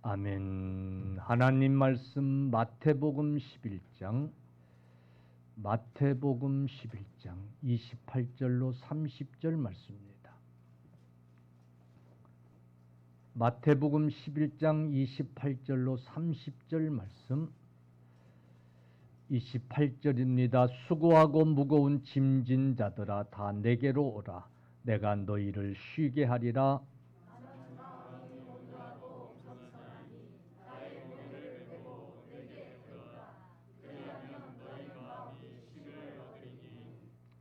아멘. 하나님 말씀 마태복음 11장 28절로 30절 말씀입니다. 마태복음 11장 28절로 30절 말씀 28절입니다. 수고하고 무거운 짐진 자들아 다 내게로 오라. 내가 너희를 쉬게 하리라.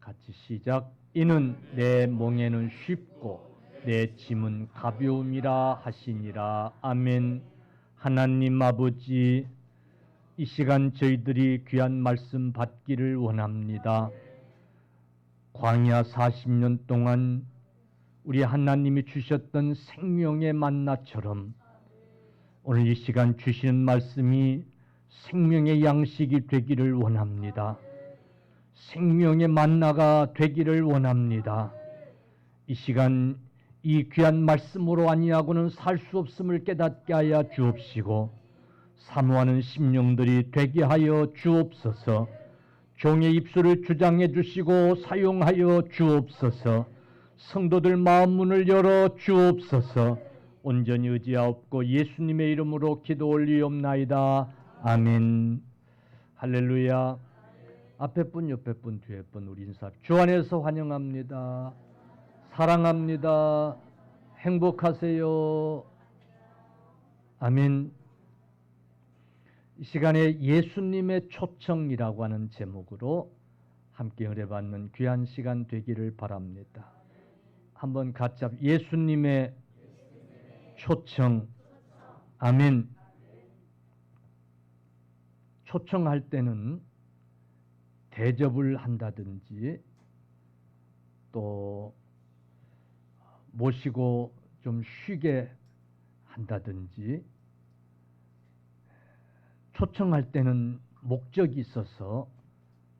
같이 시작. 이는 내 멍에는 쉽고 내 짐은 가벼움이라 하시니라. 아멘. 하나님 아버지, 이 시간 저희들이 귀한 말씀 받기를 원합니다. 광야 40년 동안 우리 하나님이 주셨던 생명의 만나처럼 오늘 이 시간 주시는 말씀이 생명의 양식이 되기를 원합니다. 생명의 만나가 되기를 원합니다. 이 시간 이 귀한 말씀으로 아니하고는 살 수 없음을 깨닫게 하여 주옵시고 사모하는 심령들이 되게 하여 주옵소서. 종의 입술을 주장해 주시고 사용하여 주옵소서. 성도들 마음 문을 열어 주옵소서. 온전히 의지하옵고 예수님의 이름으로 기도 올리옵나이다. 아멘. 할렐루야. 앞에 분, 옆에 분, 뒤에 분 우리 인사 주 안에서 환영합니다. 사랑합니다. 행복하세요. 아멘. 이 시간에 예수님의 초청이라고 하는 제목으로 함께 은혜받는 귀한 시간 되기를 바랍니다. 한번 같이 예수님의 초청. 아멘. 초청할 때는 대접을 한다든지 또 모시고 좀 쉬게 한다든지 초청할 때는 목적이 있어서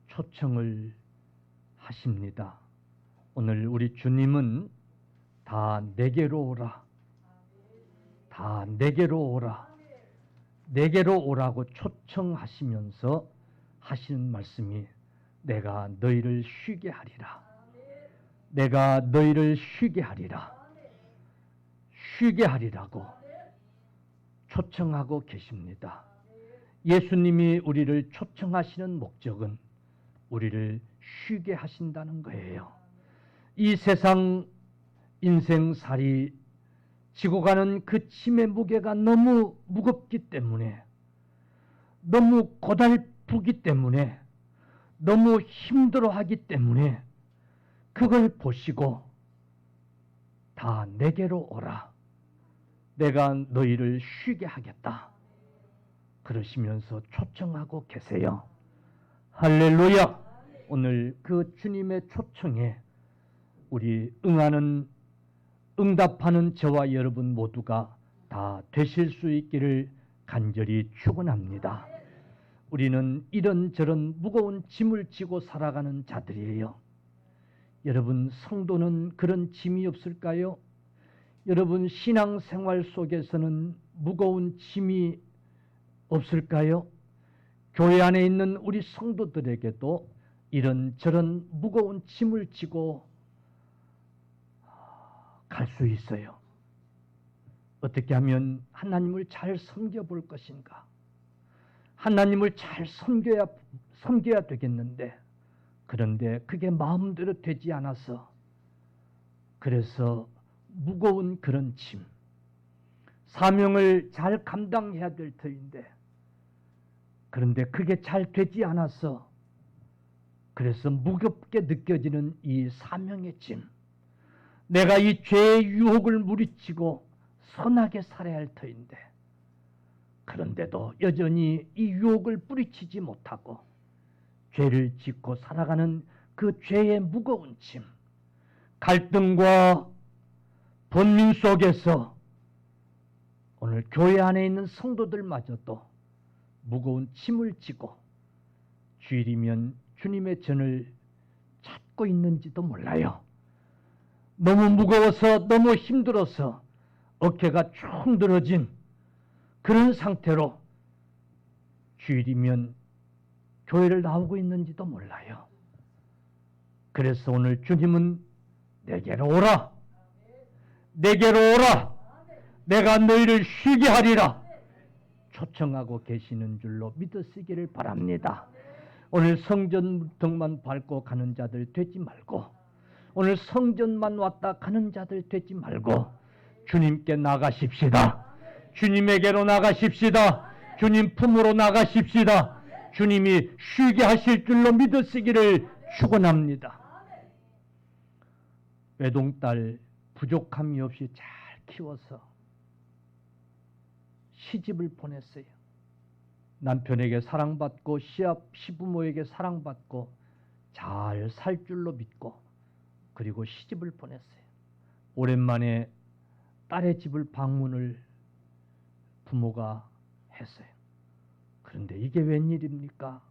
초청을 하십니다. 오늘 우리 주님은 다 내게로 오라. 다 내게로 오라. 내게로 오라고 초청하시면서 하시는 말씀이 내가 너희를 쉬게 하리라. 내가 너희를 쉬게 하리라. 쉬게 하리라고 초청하고 계십니다. 예수님이 우리를 초청하시는 목적은 우리를 쉬게 하신다는 거예요. 이 세상 인생살이 지고 가는 그 짐의 무게가 너무 무겁기 때문에, 너무 고달프기 때문에, 너무 힘들어하기 때문에 그걸 보시고 다 내게로 오라. 내가 너희를 쉬게 하겠다. 그러시면서 초청하고 계세요. 할렐루야. 오늘 그 주님의 초청에 우리 응답하는 저와 여러분 모두가 다 되실 수 있기를 간절히 축원합니다. 우리는 이런저런 무거운 짐을 지고 살아가는 자들이에요. 여러분 성도는 그런 짐이 없을까요? 여러분 신앙생활 속에서는 무거운 짐이 없을까요? 교회 안에 있는 우리 성도들에게도 이런저런 무거운 짐을 지고 갈 수 있어요. 어떻게 하면 하나님을 잘 섬겨볼 것인가? 하나님을 잘 섬겨야 되겠는데, 그런데 그게 마음대로 되지 않아서, 그래서 무거운 그런 짐, 사명을 잘 감당해야 될 터인데, 그런데 그게 잘 되지 않아서, 그래서 무겁게 느껴지는 이 사명의 짐, 내가 이 죄의 유혹을 물리치고 선하게 살아야 할 터인데, 그런데도 여전히 이 유혹을 뿌리치지 못하고 죄를 짓고 살아가는 그 죄의 무거운 짐, 갈등과 번민 속에서 오늘 교회 안에 있는 성도들마저도 무거운 짐을 지고 주일이면 주님의 전을 찾고 있는지도 몰라요. 너무 무거워서, 너무 힘들어서 어깨가 축 늘어진 그런 상태로 주일이면 교회를 나오고 있는지도 몰라요. 그래서 오늘 주님은 내게로 오라. 내게로 오라. 내가 너희를 쉬게 하리라. 초청하고 계시는 줄로 믿으시기를 바랍니다. 오늘 성전 등만 밟고 가는 자들 되지 말고, 오늘 성전만 왔다 가는 자들 되지 말고 주님께 나가십시다. 주님에게로 나가십시다. 주님 품으로 나가십시다. 주님이 쉬게 하실 줄로 믿으시기를 축원합니다. 외동딸 부족함이 없이 잘 키워서 시집을 보냈어요. 남편에게 사랑받고 시부모에게 사랑받고 잘 살 줄로 믿고 그리고 시집을 보냈어요. 오랜만에 딸의 집을 방문을 부모가 했어요. 그런데 이게 웬일입니까?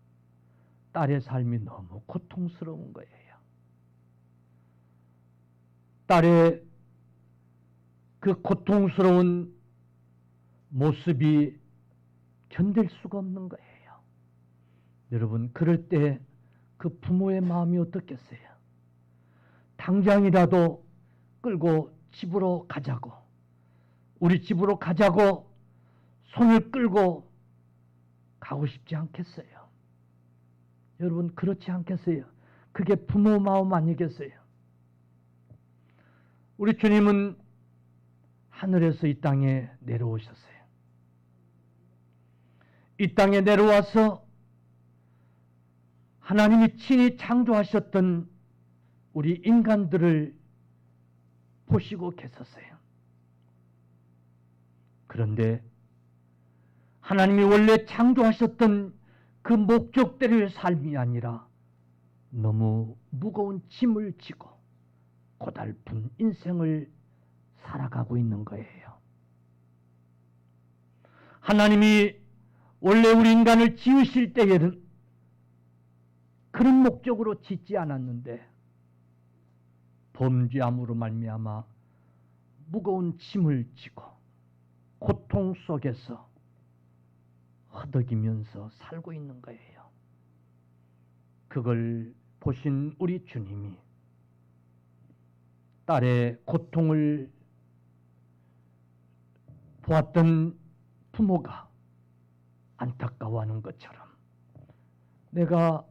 딸의 삶이 너무 고통스러운 거예요. 딸의 그 고통스러운 모습이 견딜 수가 없는 거예요. 여러분, 그럴 때 그 부모의 마음이 어떻겠어요? 당장이라도 끌고 집으로 가자고, 우리 집으로 가자고 손을 끌고 가고 싶지 않겠어요? 여러분, 그렇지 않겠어요? 그게 부모 마음 아니겠어요? 우리 주님은 하늘에서 이 땅에 내려오셨어요. 이 땅에 내려와서 하나님이 친히 창조하셨던 우리 인간들을 보시고 계셨어요. 그런데 하나님이 원래 창조하셨던 그 목적대로의 삶이 아니라 너무 무거운 짐을 지고 고달픈 인생을 살아가고 있는 거예요. 하나님이 원래 우리 인간을 지으실 때에는 그런 목적으로 짓지 않았는데 범죄함으로 말미암아 무거운 짐을 지고 고통 속에서 허덕이면서 살고 있는 거예요. 그걸 보신 우리 주님이 딸의 고통을 보았던 부모가 안타까워하는 것처럼 네가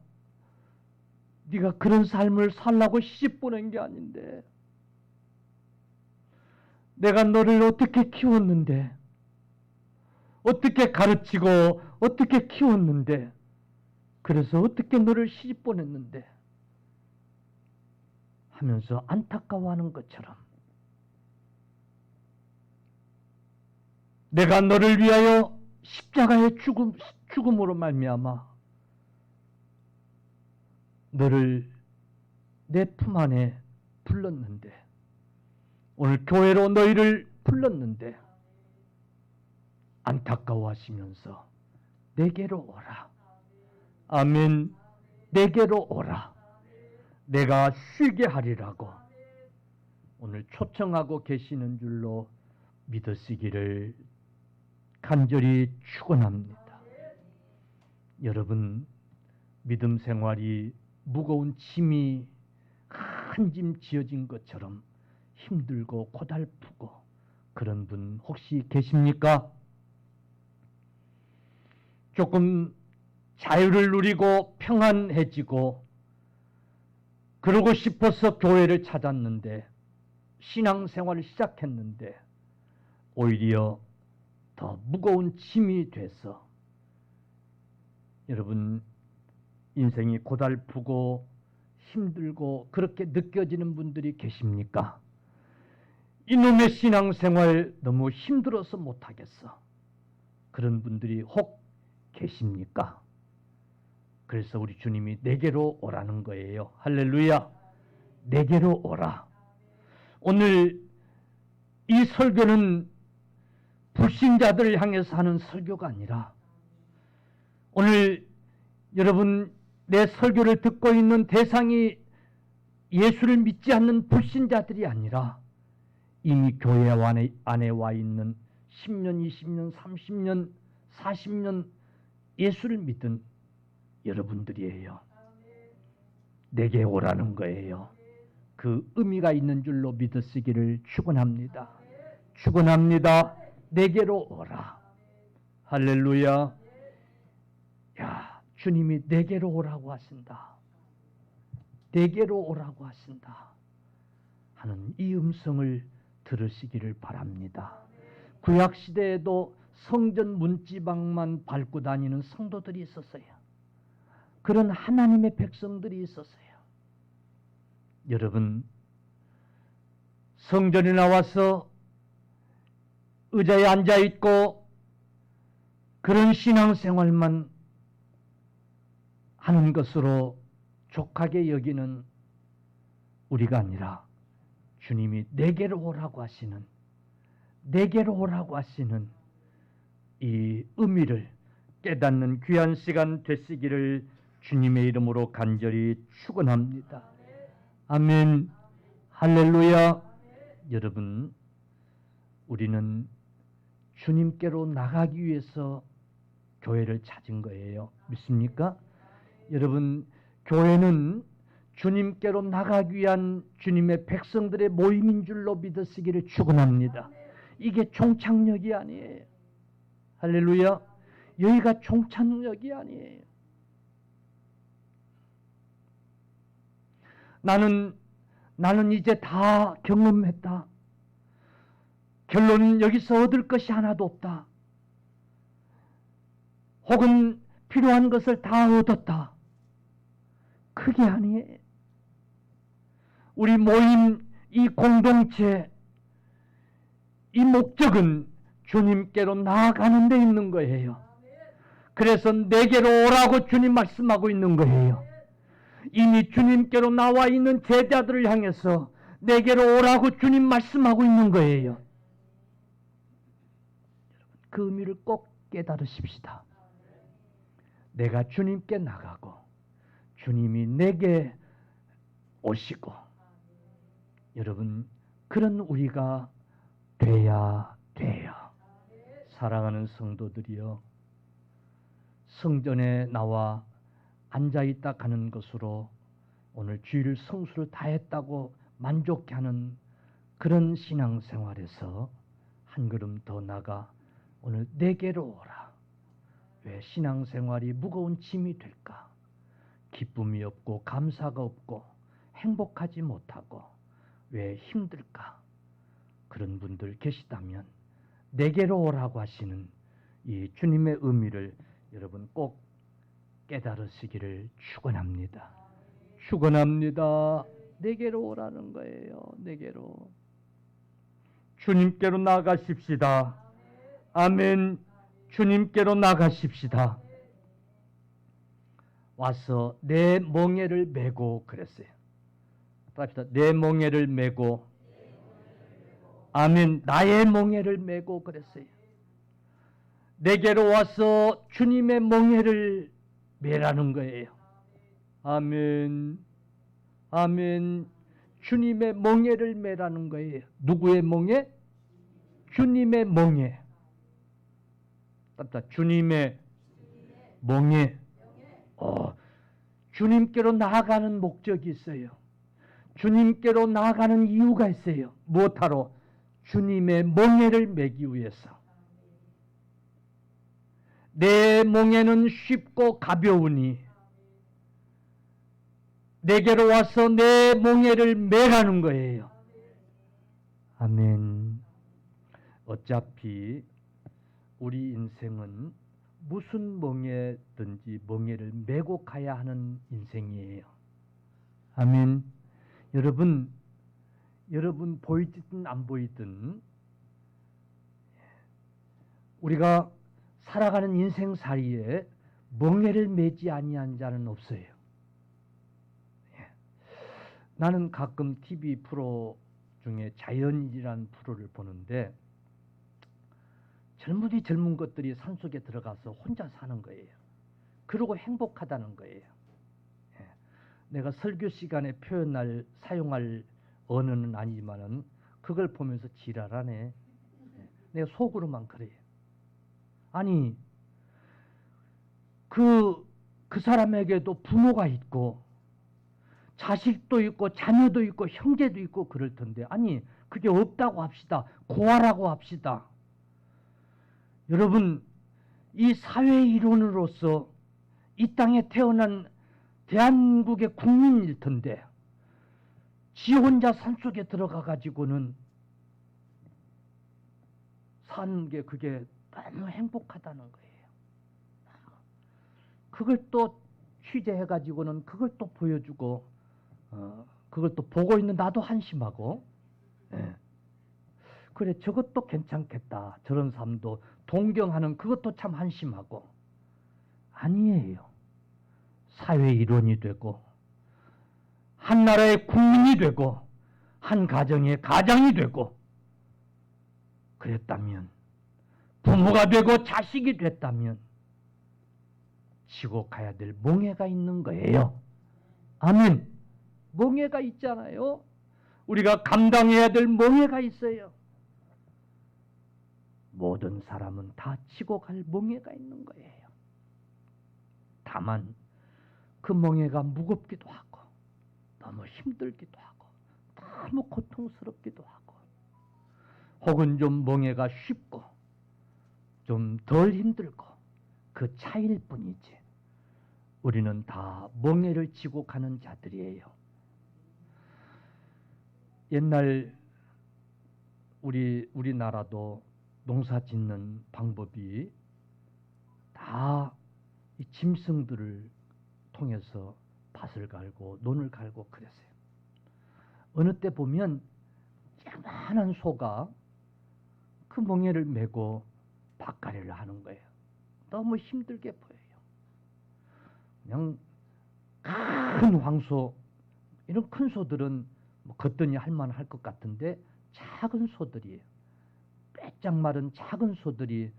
그런 삶을 살라고 시집 보낸 게 아닌데, 내가 너를 어떻게 키웠는데, 어떻게 가르치고 어떻게 키웠는데, 그래서 어떻게 너를 시집 보냈는데 하면서 안타까워하는 것처럼 내가 너를 위하여 십자가의 죽음으로 말미암아 너를 내 품 안에 불렀는데, 오늘 교회로 너희를 불렀는데 안타까워하시면서 내게로 오라. 아멘. 내게로 오라. 내가 쉬게 하리라고 오늘 초청하고 계시는 줄로 믿으시기를 간절히 축원합니다. 여러분, 믿음 생활이 무거운 짐이 한 짐 지어진 것처럼 힘들고 고달프고 그런 분 혹시 계십니까? 조금 자유를 누리고 평안해지고 그러고 싶어서 교회를 찾았는데, 신앙생활을 시작했는데 오히려 더 무거운 짐이 돼서 여러분 인생이 고달프고 힘들고 그렇게 느껴지는 분들이 계십니까? 이놈의 신앙생활 너무 힘들어서 못하겠어. 그런 분들이 혹 계십니까? 그래서 우리 주님이 내게로 오라는 거예요. 할렐루야. 내게로 오라. 오늘 이 설교는 불신자들을 향해서 하는 설교가 아니라, 오늘 여러분 내 설교를 듣고 있는 대상이 예수를 믿지 않는 불신자들이 아니라 이미 교회 안에 와 있는 10년, 20년, 30년, 40년 예수를 믿은 여러분들이에요. 내게 오라는 거예요. 그 의미가 있는 줄로 믿으시기를 축원합니다. 축원합니다. 내게로 오라. 할렐루야. 야, 주님이 내게로 오라고 하신다. 내게로 오라고 하신다 하는 이 음성을 들으시기를 바랍니다. 구약 시대에도 성전 문지방만 밟고 다니는 성도들이 있었어요. 그런 하나님의 백성들이 있었어요. 여러분, 성전에 나와서 의자에 앉아 있고 그런 신앙생활만 하는 것으로 족하게 여기는 우리가 아니라 주님이 내게로 오라고 하시는, 내게로 오라고 하시는 이 의미를 깨닫는 귀한 시간 되시기를 주님의 이름으로 간절히 축원합니다. 아멘. 할렐루야. 여러분, 우리는 주님께로 나가기 위해서 교회를 찾은 거예요. 믿습니까? 여러분, 교회는 주님께로 나가기 위한 주님의 백성들의 모임인 줄로 믿으시기를 축원합니다. 이게 종착역이 아니에요. 할렐루야. 여기가 종착역이 아니에요. 나는 이제 다 경험했다. 결론은 여기서 얻을 것이 하나도 없다. 혹은 필요한 것을 다 얻었다. 그게 아니에요. 우리 모임 이 공동체, 이 목적은 주님께로 나아가는 데 있는 거예요. 그래서 내게로 오라고 주님 말씀하고 있는 거예요. 이미 주님께로 나와 있는 제자들을 향해서 내게로 오라고 주님 말씀하고 있는 거예요. 그 의미를 꼭 깨달으십시다. 내가 주님께 나가고 주님이 내게 오시고, 여러분, 그런 우리가 돼야 돼요. 사랑하는 성도들이여, 성전에 나와 앉아있다 가는 것으로 오늘 주일 성수를 다했다고 만족해하는 그런 신앙생활에서 한 걸음 더 나가 오늘 내게로 오라. 왜 신앙생활이 무거운 짐이 될까? 기쁨이 없고 감사가 없고 행복하지 못하고 왜 힘들까? 그런 분들 계시다면 내게로 오라고 하시는 이 주님의 의미를 여러분 꼭 깨달으시기를 축원합니다. 축원합니다. 내게로 오라는 거예요. 내게로. 주님께로 나가십시다. 아멘. 주님께로 나가십시다. 와서 내 멍에를 메고 그랬어요. 합시다. 내 멍에를 메고. 아멘. 나의 멍에를 메고 그랬어요. 내게로 와서 주님의 멍에를 메라는 거예요. 아멘. 아멘. 주님의 멍에를 메라는 거예요. 누구의 멍에? 주님의 멍에. 주님의 멍에. 주님께로 나아가는 목적이 있어요. 주님께로 나아가는 이유가 있어요. 무엇하러? 주님의 멍에를 메기 위해서. 내 멍에는 쉽고 가벼우니 내게로 와서 내 멍에를 메라는 거예요. 아멘. 어차피 우리 인생은 무슨 멍에든지 멍에를 메고 가야 하는 인생이에요. 아멘. 여러분 보이든 안 보이든 우리가 살아가는 인생살이에 멍에를 메지 아니한 자는 없어요. 나는 가끔 TV 프로 중에 자연이라는 프로를 보는데 젊은 것들이 산속에 들어가서 혼자 사는 거예요. 그러고 행복하다는 거예요. 내가 설교 시간에 사용할 언어는 아니지만은 그걸 보면서 지랄하네. 내 속으로만 그래요. 아니, 그 사람에게도 부모가 있고, 자식도 있고, 자녀도 있고, 형제도 있고, 그럴 텐데, 아니, 그게 없다고 합시다. 고아라고 합시다. 여러분, 이 사회 이론으로서 이 땅에 태어난 대한민국의 국민일 텐데, 지 혼자 산속에 들어가 가지고는 사는 게 그게 너무 행복하다는 거예요. 그걸 또 취재해 가지고는 그걸 또 보여주고, 그걸 또 보고 있는 나도 한심하고, 예. 그래 저것도 괜찮겠다. 저런 삶도 동경하는 그것도 참 한심하고. 아니에요. 사회 일원이 되고, 한 나라의 국민이 되고, 한 가정의 가장이 되고, 그랬다면, 부모가 되고 자식이 됐다면 지고 가야 될 몽해가 있는 거예요. 아멘. 몽해가 있잖아요. 우리가 감당해야 될 몽해가 있어요. 모든 사람은 다 지고 갈 몽해가 있는 거예요. 다만 그 몽해가 무겁기도 하고, 너무 힘들기도 하고, 너무 고통스럽기도 하고, 혹은 좀 몽해가 쉽고 좀 덜 힘들고, 그 차이일 뿐이지 우리는 다 몽해를 지고 가는 자들이에요. 옛날 우리나라도 농사 짓는 방법이 다 이 짐승들을 통해서 밭을 갈고 논을 갈고 그랬어요. 어느 때 보면 야만한 소가 그 멍에를 메고 밭갈이를 하는 거예요. 너무 힘들게 보여요. 그냥 큰 황소, 이런 큰 소들은 뭐 걷더니 할만할 것 같은데, 작은 소들이에요. 빼짝 마른 작은 소들이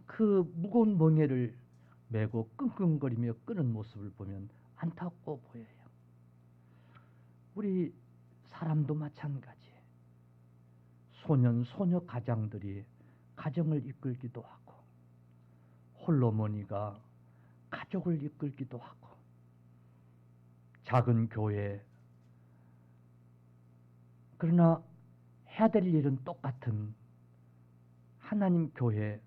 그 무거운 멍에를 메고 끙끙거리며 끄는 모습을 보면 안타까워 보여요. 우리 사람도 마찬가지. 소녀 가장들이 가정을 이끌기도 하고, 홀로머니가 가족을 이끌기도 하고, 작은 교회, 그러나 해야 될 일은 똑같은 하나님 교회,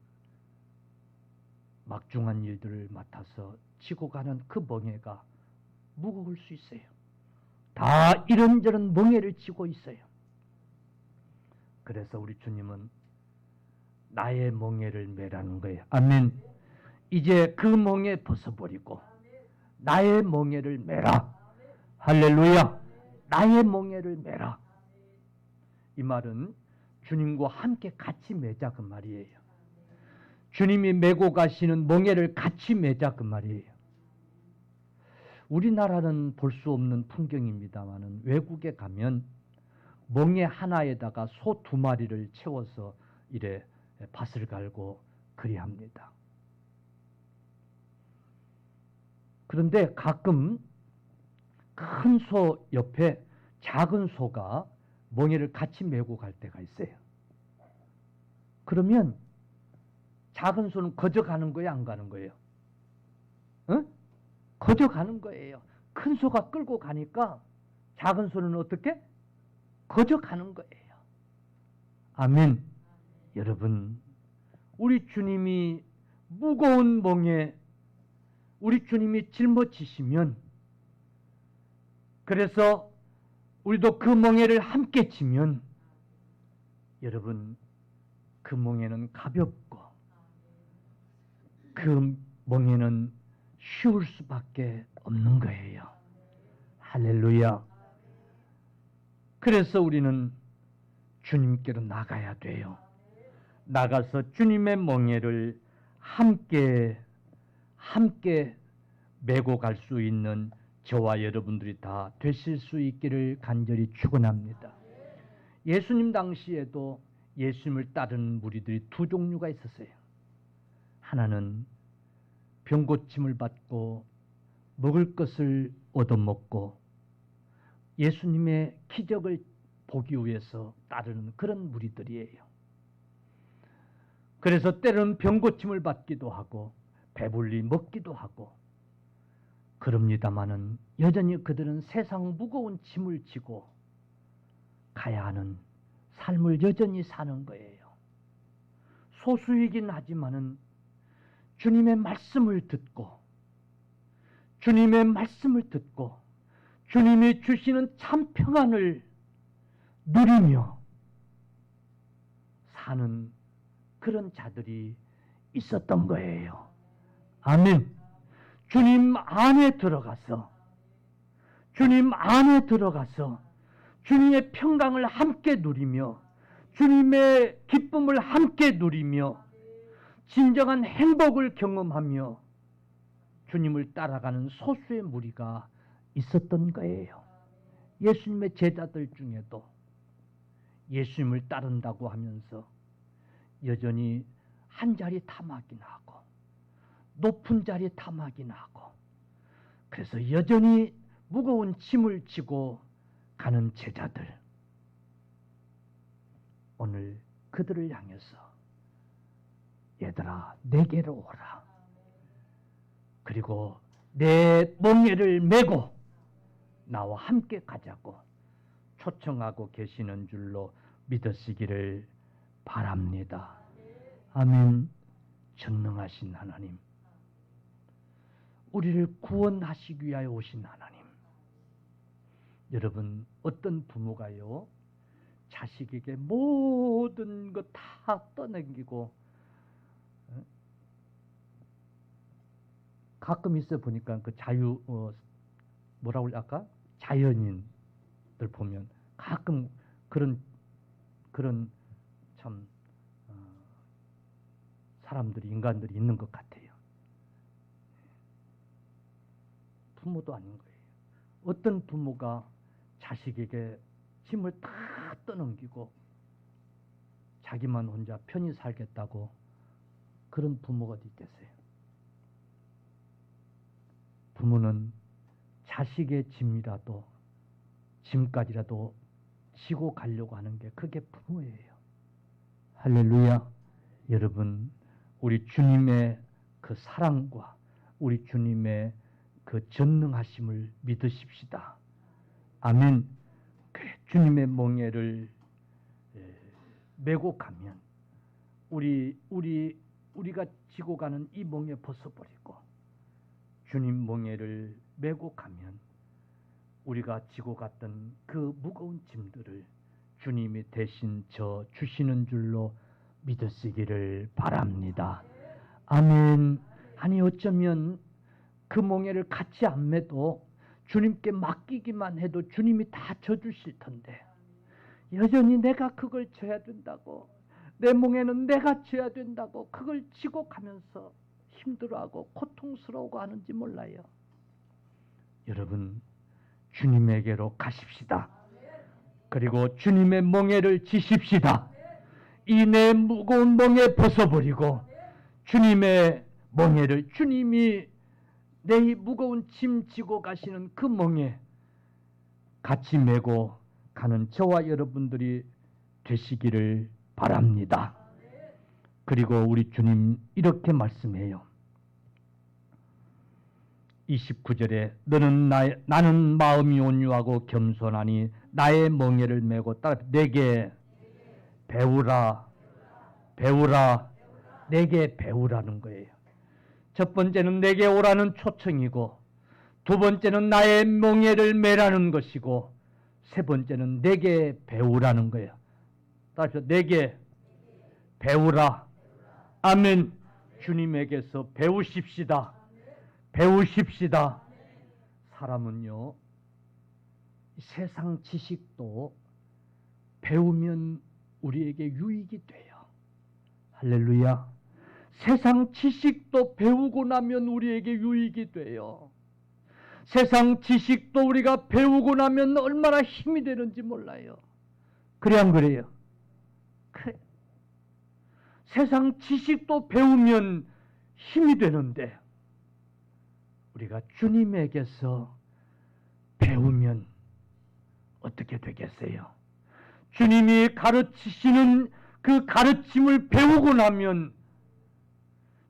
막중한 일들을 맡아서 지고 가는 그 멍해가 무거울 수 있어요. 다 이런저런 멍해를 지고 있어요. 그래서 우리 주님은 나의 멍해를 메라는 거예요. 아멘. 이제 그 멍해 벗어버리고 나의 멍해를 메라. 할렐루야. 나의 멍해를 메라. 이 말은 주님과 함께 같이 메자 그 말이에요. 주님이 메고 가시는 멍해를 같이 메자 그 말이에요. 우리나라는 볼 수 없는 풍경입니다만은 외국에 가면 멍해 하나에다가 소 2마리를 채워서 이래 밭을 갈고 그리합니다. 그런데 가끔 큰 소 옆에 작은 소가 멍해를 같이 메고 갈 때가 있어요. 그러면 작은 소는 거저 가는 거예요, 안 가는 거예요? 거저 가는 거예요. 큰 소가 끌고 가니까 작은 소는 어떻게? 거저 가는 거예요. 아멘. 여러분, 우리 주님이 무거운 멍에 우리 주님이 짊어지시면, 그래서 우리도 그 멍에를 함께 지면, 여러분, 그 멍에는 가볍고 그 멍에는 쉬울 수밖에 없는 거예요. 할렐루야. 그래서 우리는 주님께로 나가야 돼요. 나가서 주님의 멍에를 함께 메고 갈 수 있는 저와 여러분들이 다 되실 수 있기를 간절히 축원합니다. 예수님 당시에도 예수님을 따르는 무리들이 2종류가 있었어요. 하나는 병고침을 받고 먹을 것을 얻어먹고 예수님의 기적을 보기 위해서 따르는 그런 무리들이에요. 그래서 때로는 병고침을 받기도 하고 배불리 먹기도 하고 그럽니다마는 여전히 그들은 세상 무거운 짐을 지고 가야 하는 삶을 여전히 사는 거예요. 소수이긴 하지만은 주님의 말씀을 듣고 주님이 주시는 참 평안을 누리며 사는 그런 자들이 있었던 거예요. 아멘. 주님 안에 들어가서 주님의 평강을 함께 누리며 주님의 기쁨을 함께 누리며 진정한 행복을 경험하며 주님을 따라가는 소수의 무리가 있었던 거예요. 예수님의 제자들 중에도 예수님을 따른다고 하면서 여전히 한 자리 탐하긴 하고 높은 자리 탐하긴 하고 그래서 여전히 무거운 짐을 지고 가는 제자들, 오늘 그들을 향해서 얘들아 내게로 오라. 그리고 내 멍에를 메고 나와 함께 가자고 초청하고 계시는 줄로 믿으시기를 바랍니다. 아멘. 전능하신 하나님, 우리를 구원하시기 위하여 오신 하나님. 여러분, 어떤 부모가요 자식에게 모든 것 다 떠넘기고 가끔 있어 보니까 그 뭐라고 할까? 자연인들 보면 가끔 그런 참 사람들이 인간들이 있는 것 같아요. 부모도 아닌 거예요. 어떤 부모가 자식에게 짐을 다 떠넘기고 자기만 혼자 편히 살겠다고 그런 부모가 어디 있겠어요? 부모는 자식의 짐까지라도 지고 가려고 하는 게 그게 부모예요. 할렐루야. 여러분, 우리 주님의 그 사랑과 우리 주님의 그 전능하심을 믿으십시다. 아멘. 그래, 주님의 멍에를 메고 가면 우리가 지고 가는 이 멍에 벗어버리고 주님 멍에를 메고 가면 우리가 지고 갔던 그 무거운 짐들을 주님이 대신 져 주시는 줄로 믿으시기를 바랍니다. 아멘. 아니 어쩌면 그 멍에를 같이 안 메도 주님께 맡기기만 해도 주님이 다 져주실 텐데 여전히 내가 그걸 져야 된다고, 내 멍에는 내가 져야 된다고 그걸 지고 가면서 힘들어하고 고통스러워하고 하는지 몰라요. 여러분, 주님에게로 가십시다. 그리고 주님의 멍에를 지십시다. 이 내 무거운 멍에 벗어버리고 주님의 멍에를, 주님이 내 이 무거운 짐 지고 가시는 그 멍에 같이 메고 가는 저와 여러분들이 되시기를 바랍니다. 그리고 우리 주님 이렇게 말씀해요. 29절에 나는 마음이 온유하고 겸손하니 나의 멍에를 메고 따라 내게 배우라. 내게 배우라는 거예요. 첫 번째는 내게 오라는 초청이고, 두 번째는 나의 멍에를 메라는 것이고, 세 번째는 내게 배우라는 거예요. 따라서 내게 배우라. 아멘. 주님에게서 배우십시다. 사람은요, 세상 지식도 배우면 우리에게 유익이 돼요. 할렐루야. 세상 지식도 배우고 나면 우리에게 유익이 돼요. 세상 지식도 우리가 배우고 나면 얼마나 힘이 되는지 몰라요. 그래 안 그래요? 그래. 세상 지식도 배우면 힘이 되는데 우리가 주님에게서 배우면 어떻게 되겠어요? 주님이 가르치시는 그 가르침을 배우고 나면,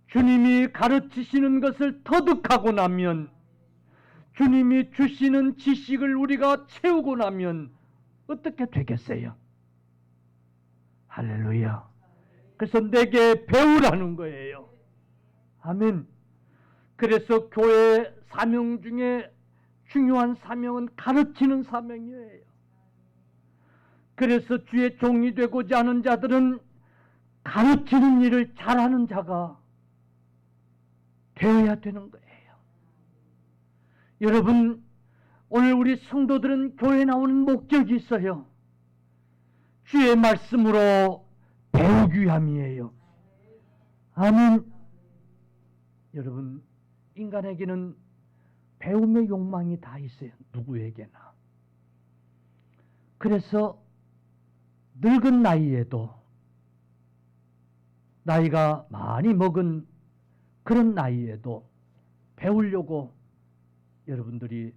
주님이 가르치시는 것을 터득하고 나면, 주님이 주시는 지식을 우리가 채우고 나면 어떻게 되겠어요? 할렐루야. 그래서 내게 배우라는 거예요. 아멘. 그래서 교회 사명 중에 중요한 사명은 가르치는 사명이에요. 그래서 주의 종이 되고자 하는 자들은 가르치는 일을 잘하는 자가 되어야 되는 거예요. 여러분, 오늘 우리 성도들은 교회에 나오는 목적이 있어요. 주의 말씀으로 배우기 위함이에요. 아멘. 여러분, 인간에게는 배움의 욕망이 다 있어요. 누구에게나. 그래서 늙은 나이에도, 나이가 많이 먹은 그런 나이에도 배우려고 여러분들이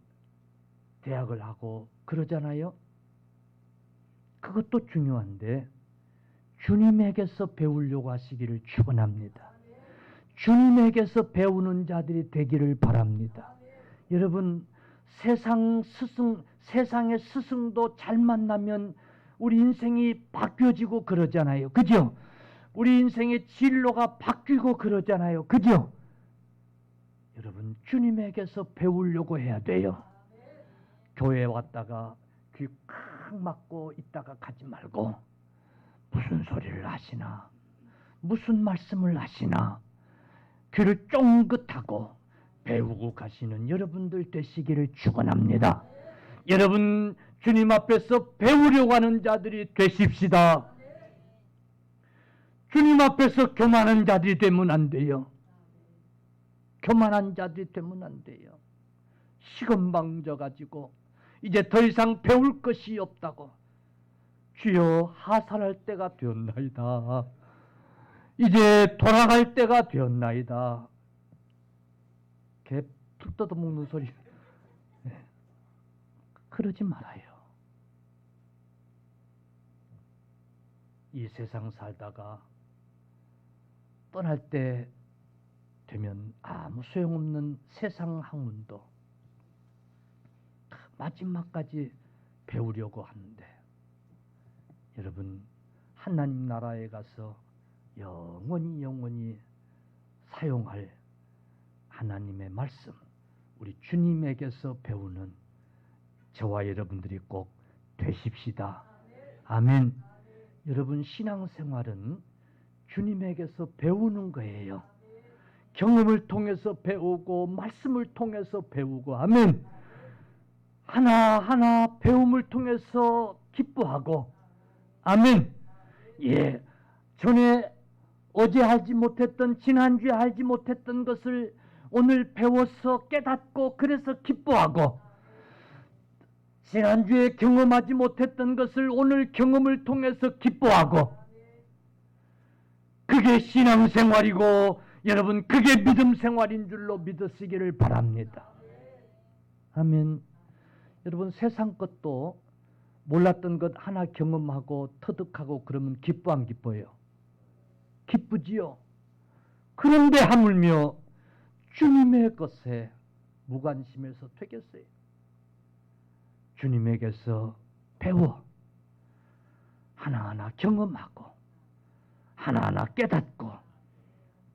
대학을 하고 그러잖아요. 그것도 중요한데 주님에게서 배우려고 하시기를 축원합니다. 주님에게서 배우는 자들이 되기를 바랍니다. 여러분, 세상의 스승도 잘 만나면 우리 인생이 바뀌어지고 그러잖아요. 그죠? 우리 인생의 진로가 바뀌고 그러잖아요. 그죠? 여러분, 주님에게서 배우려고 해야 돼요. 교회에 왔다가 귀 칵 막고 있다가 가지 말고, 무슨 소리를 하시나, 무슨 말씀을 하시나 귀를 쫑긋하고 배우고 가시는 여러분들 되시기를 축원합니다. 여러분, 주님 앞에서 배우려고 하는 자들이 되십시다. 주님 앞에서 교만한 자들이 되면 안 돼요. 교만한 자들이 되면 안 돼요. 시건방져 가지고 이제 더 이상 배울 것이 없다고, 주여 하산할 때가 되었나이다, 이제 돌아갈 때가 되었나이다. 개 풀 뜯어먹는 소리. 그러지 말아요. 이 세상 살다가 떠날 때 되면 아무 소용없는 세상 학문도 마지막까지 배우려고 하는데, 여러분, 하나님 나라에 가서 영원히 사용할 하나님의 말씀, 우리 주님에게서 배우는 저와 여러분들이 꼭 되십시다. 아멘. 여러분, 신앙생활은 주님에게서 배우는 거예요. 경험을 통해서 배우고 말씀을 통해서 배우고, 아멘. 하나하나 배움을 통해서 기뻐하고, 아멘. 예, 전에 어제 알지 못했던, 지난주에 알지 못했던 것을 오늘 배워서 깨닫고 그래서 기뻐하고, 지난주에 경험하지 못했던 것을 오늘 경험을 통해서 기뻐하고, 그게 신앙생활이고 여러분, 그게 믿음생활인 줄로 믿으시기를 바랍니다. 아멘. 여러분, 세상 것도 몰랐던 것 하나 경험하고 터득하고 그러면 기뻐 안 기뻐요? 기쁘지요. 그런데 하물며 주님의 것에 무관심해서 되겠어요? 주님에게서 배워 하나하나 경험하고 하나하나 깨닫고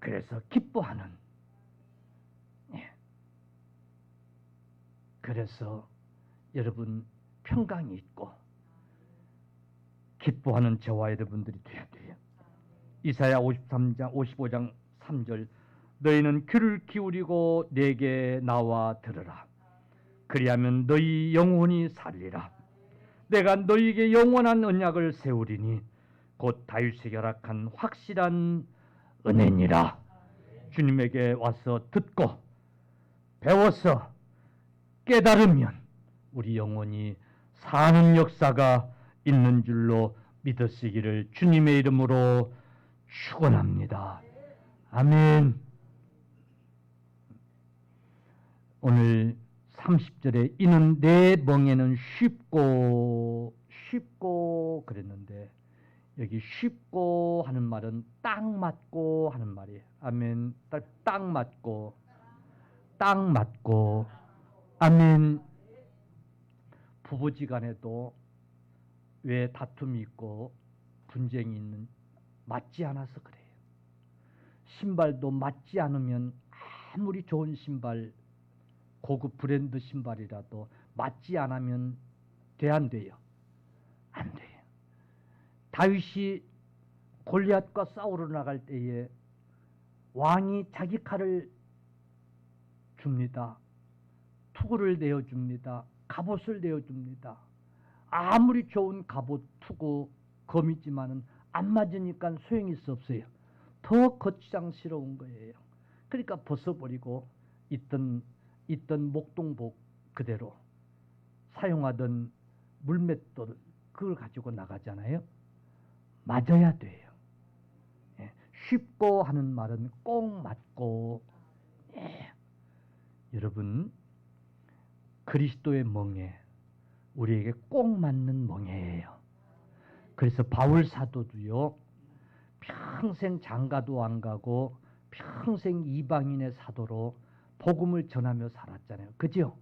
그래서 기뻐하는, 예. 그래서 여러분 평강이 있고 기뻐하는 저와 여러분들이 되어야 돼요. 이사야 55장 3절, 너희는 귀를 기울이고 내게 나와 들으라. 그리하면 너희 영혼이 살리라. 내가 너희에게 영원한 언약을 세우리니 곧 다윗에게 허락한 확실한 은혜니라. 주님에게 와서 듣고 배워서 깨달으면 우리 영혼이 사는 역사가 있는 줄로 믿으시기를 주님의 이름으로 축원합니다. 아멘. 오늘 30절에 이는 내 멍에는 쉽고 그랬는데 여기 쉽고 하는 말은 딱 맞고 하는 말이에요. 아멘. 딱 맞고, 딱 맞고, 아멘. 부부지간에도 왜 다툼이 있고 분쟁이 있는, 맞지 않아서 그래요. 신발도 맞지 않으면 아무리 좋은 신발, 고급 브랜드 신발이라도 맞지 않으면 안 돼요. 안 돼요. 다윗이 골리앗과 싸우러 나갈 때에 왕이 자기 칼을 줍니다. 투구를 내어줍니다. 갑옷을 내어줍니다. 아무리 좋은 갑옷, 투구, 검이지만은 안 맞으니까 소용이 없어요. 더 거추장스러운 거예요. 그러니까 벗어버리고 있던 목동복 그대로 사용하던 물맷돌 그걸 가지고 나가잖아요. 맞아야 돼요. 예. 쉽고 하는 말은 꼭 맞고, 예. 여러분 그리스도의 멍에 우리에게 꼭 맞는 멍에예요. 그래서 바울 사도도요, 평생 장가도 안 가고 평생 이방인의 사도로 복음을 전하며 살았잖아요. 그죠?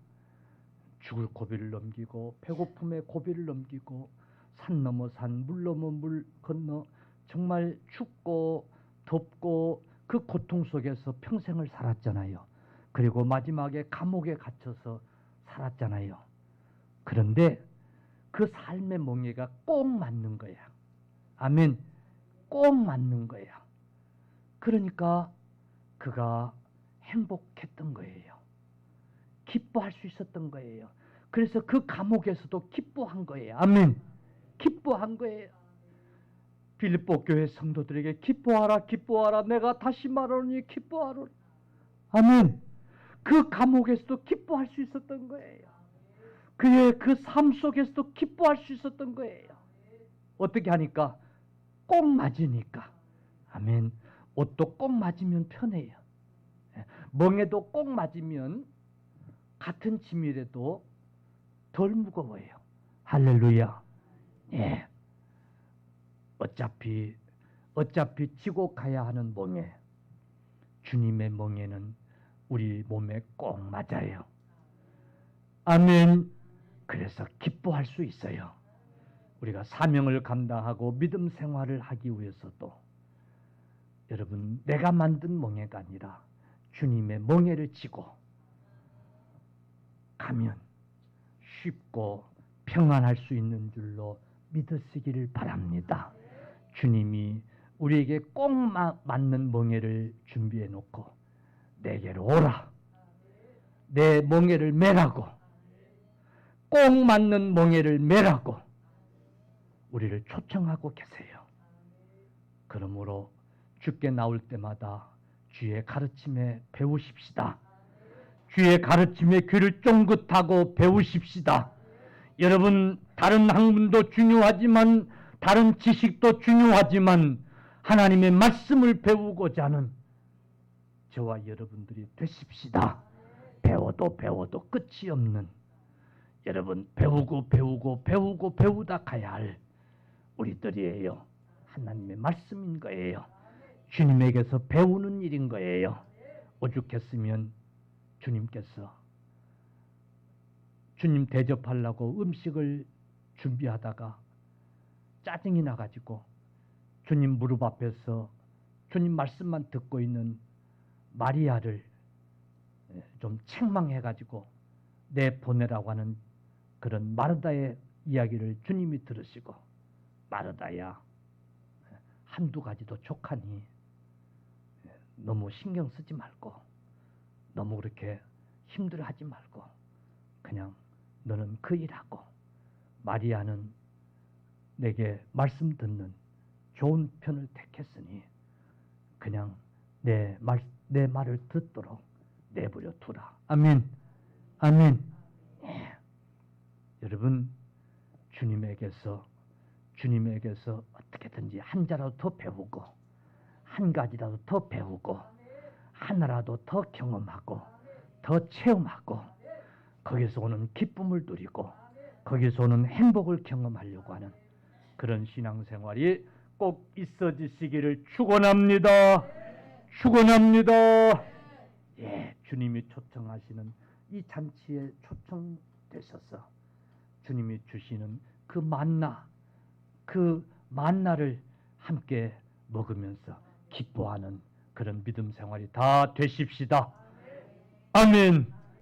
죽을 고비를 넘기고 배고픔의 고비를 넘기고 산 넘어 산, 물 넘어 물 건너 정말 춥고 덥고 그 고통 속에서 평생을 살았잖아요. 그리고 마지막에 감옥에 갇혀서 살았잖아요. 그런데 그 삶의 멍에가 꼭 맞는 거야. 아멘. 꼭 맞는 거야. 그러니까 그가 행복했던 거예요. 기뻐할 수 있었던 거예요. 그래서 그 감옥에서도 기뻐한 거예요. 아멘. 기뻐한 거예요. 빌립보 교회 성도들에게 기뻐하라, 기뻐하라. 내가 다시 말하노니 기뻐하라. 아멘. 그 감옥에서도 기뻐할 수 있었던 거예요. 그의 그 삶 속에서도 기뻐할 수 있었던 거예요. 어떻게 하니까? 꼭 맞으니까. 아멘. 옷도 꼭 맞으면 편해요. 멍에도 꼭 맞으면 같은 짐이라도 덜 무거워요. 할렐루야. 예. 어차피 지고 가야 하는 멍에, 주님의 멍에는 우리 몸에 꼭 맞아요. 아멘. 그래서 기뻐할 수 있어요. 우리가 사명을 감당하고 믿음 생활을 하기 위해서도 여러분 내가 만든 멍에가 아니라 주님의 멍에를 지고 가면 쉽고 평안할 수 있는 줄로 믿으시기를 바랍니다. 주님이 우리에게 꼭 맞는 멍에를 준비해 놓고 내게로 오라. 내 멍에를 매라고. 꼭 맞는 멍에를 매라고 우리를 초청하고 계세요. 그러므로 주께 나올 때마다 주의 가르침에 배우십시다. 주의 가르침에 귀를 쫑긋하고 배우십시다. 여러분 다른 학문도 중요하지만 다른 지식도 중요하지만 하나님의 말씀을 배우고자 하는 저와 여러분들이 되십시다. 배워도 끝이 없는 여러분 배우다 가야 할 우리들이에요. 하나님의 말씀인 거예요. 주님에게서 배우는 일인 거예요. 오죽했으면 주님께서 주님 대접하려고 음식을 준비하다가 짜증이 나가지고 주님 무릎 앞에서 주님 말씀만 듣고 있는 마리아를 좀 책망해가지고 내보내라고 하는 그런 마르다의 이야기를 주님이 들으시고 마르다야 한두 가지도 족하니 너무 신경 쓰지 말고 너무 그렇게 힘들어하지 말고 그냥 너는 그 일하고 마리아는 내게 말씀 듣는 좋은 편을 택했으니 그냥 내 말을 듣도록 내버려 두라. 아멘. 아멘. 예. 여러분 주님에게서 어떻게든지 한 자라도 더 배우고 한 가지라도 더 배우고 하나라도 더 경험하고 더 체험하고 거기서 오는 기쁨을 누리고 거기서 오는 행복을 경험하려고 하는 그런 신앙생활이 꼭 있어지시기를 축원합니다. 축원합니다. 예, 주님이 초청하시는 이 잔치에 초청되셔서 주님이 주시는 그 만나를 함께 먹으면서 기뻐하는 그런 믿음 생활이 다 되십시다. 아멘.